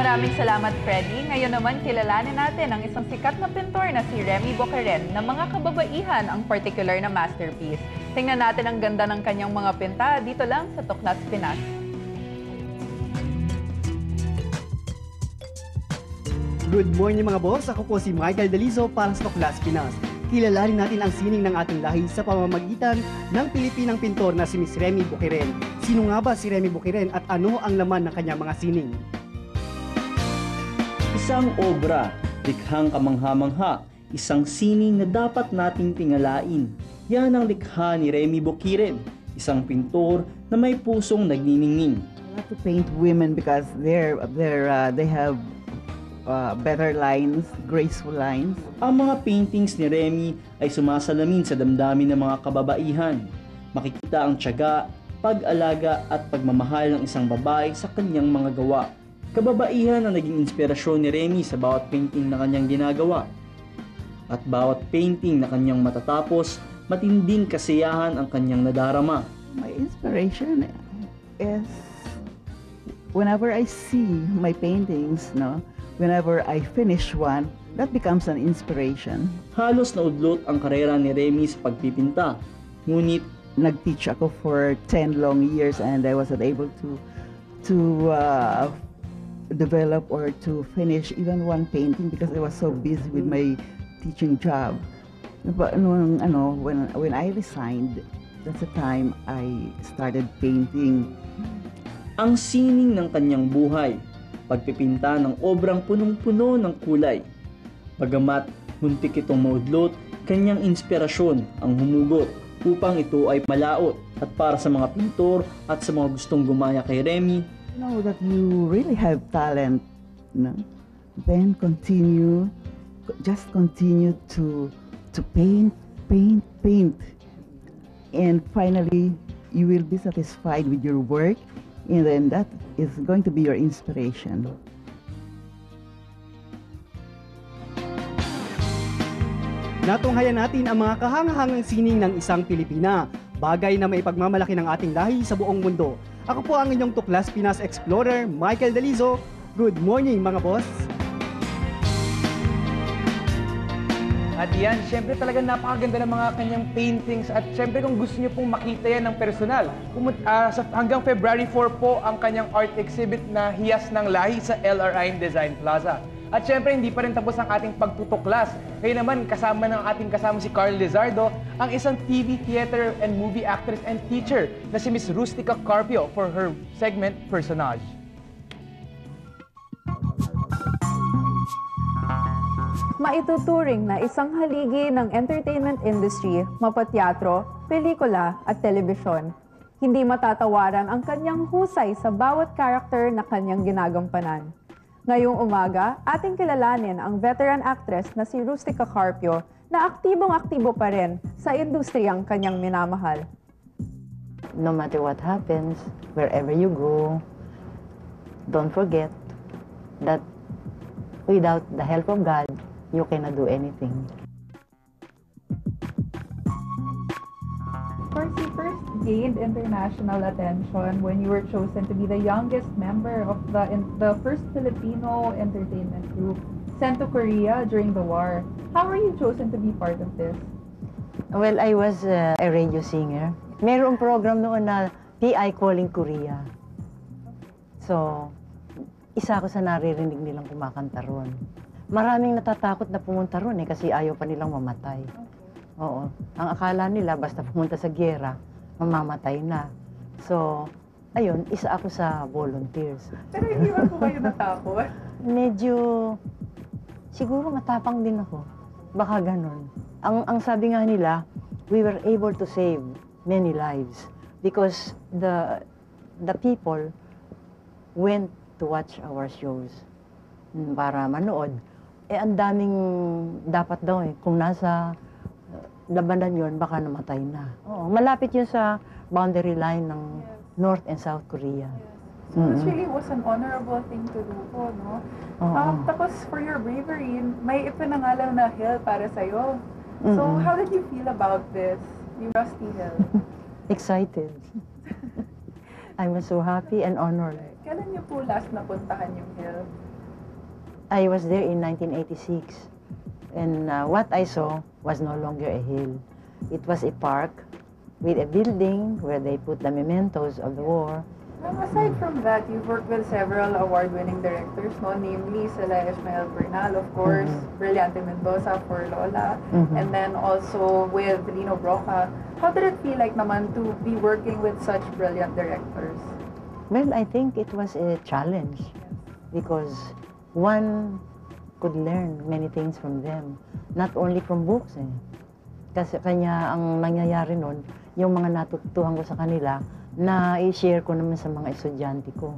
Maraming salamat, Freddy. Ngayon naman, kilalanin natin ang isang sikat na pintor na si Remy Boqueren na mga kababaihan ang particular na masterpiece. Tingnan natin ang ganda ng kanyang mga pinta dito lang sa Tuklas, Pinas. Good morning mga boss! Ako po si Michael Dalizo para sa Tuklas, Pinas. Kilalanin natin ang sining ng ating lahi sa pamamagitan ng Pilipinang pintor na si Miss Remy Boqueren. Sino nga ba si Remy Boqueren at ano ang laman ng kanyang mga sining? Isang obra, likhang kamangha-mangha, isang sining na dapat nating tingalain. Yan ang likha ni Remy Boqueren, isang pintor na may pusong nagniningning. I like to paint women because they have better lines, graceful lines. Ang mga paintings ni Remy ay sumasalamin sa damdamin ng mga kababaihan. Makikita ang tiyaga, pag-alaga at pagmamahal ng isang babae sa kanyang mga gawa. Kababaihan ang naging inspirasyon ni Remy sa bawat painting na kanyang ginagawa. At bawat painting na kanyang matatapos, matinding kasiyahan ang kanyang nadarama. My inspiration is whenever I see my paintings, whenever I finish one, that becomes an inspiration. Halos naudlot ang karera ni Remy sa pagpipinta. Ngunit nag-teach ako for 10 long years and I wasn't able to develop or to finish even one painting because I was so busy with my teaching job. But when I resigned, that's the time I started painting. Ang sining ng kanyang buhay, pagpipinta ng obrang punong-puno ng kulay. Bagamat muntik itong maudlot, kanyang inspirasyon ang humugot upang ito ay malaot. At para sa mga pintor at sa mga gustong gumaya kay Remy, know that you really have talent, then just continue to paint, and finally you will be satisfied with your work, and then that is going to be your inspiration. Natunghayan natin ang mga kahangahangang sining ng isang Pilipina, bagay na maipagmamalaki ng ating lahi sa buong mundo. Ako po ang inyong Tuklas Pinas Explorer, Michael Dalizo. Good morning mga boss! At yan, syempre talagang napakaganda ng mga kanyang paintings at syempre kung gusto niyo pong makita yan ng personal, hanggang February 4 po ang kanyang art exhibit na Hiyas ng Lahi sa LRI Design Plaza. At syempre, hindi pa rin tapos ang ating pagtutuklas. Ngayon naman, kasama si Carl Lizardo, ang isang TV, theater, and movie actress and teacher na si Miss Rustica Carpio for her segment, Personage. Maituturing na isang haligi ng entertainment industry, mapateatro, pelikula at telebisyon. Hindi matatawaran ang kanyang husay sa bawat karakter na kanyang ginagampanan. Ngayong umaga, ating kilalanin ang veteran actress na si Rustica Carpio na aktibong-aktibo pa rin sa industriyang kanyang minamahal. No matter what happens, wherever you go, don't forget that without the help of God, you cannot do anything. Of course, you first gained international attention when you were chosen to be the youngest member of the first Filipino entertainment group sent to Korea during the war. How were you chosen to be part of this? Well, I was a radio singer. Mayroong program noon na PI Calling Korea. So, isa ako sa naririnig nilang kumakanta ron. Maraming natatakot na pumunta ron kasi ayaw pa nilang mamatay. Oo. Ang akala nila, basta pumunta sa giyera, mamamatay na. So, ayun, isa ako sa volunteers. Pero hindi ba po kayo natakot? Medyo, siguro matapang din ako. Baka ganun. Ang sabi nga nila, we were able to save many lives because the people went to watch our shows para manood. Ang daming dapat daw kung nasa labanan yun, baka namatay na. Oo, malapit yun sa boundary line ng North and South Korea. So this really was an honorable thing to do po, no? Tapos for your bravery, may ipinangalan na hill para sa'yo. So how did you feel about this, yung Rusty Hill? Excited. I was so happy and honored. Kailan niyo po last napuntahan yung hill? I was there in 1986. And what I saw was no longer a hill. It was a park with a building where they put the mementos of the war. Aside from that, you've worked with several award-winning directors, no? Namely, sila Ismael Bernal, of course, Brillante Mendoza for Lola, and then also with Lino Broca. How did it feel like naman to be working with such brilliant directors? Well, I think it was a challenge because one could learn many things from them, not only from books Kasi kanya ang nangyayari nun, yung mga natutuhan ko sa kanila, na i-share ko naman sa mga estudyante ko.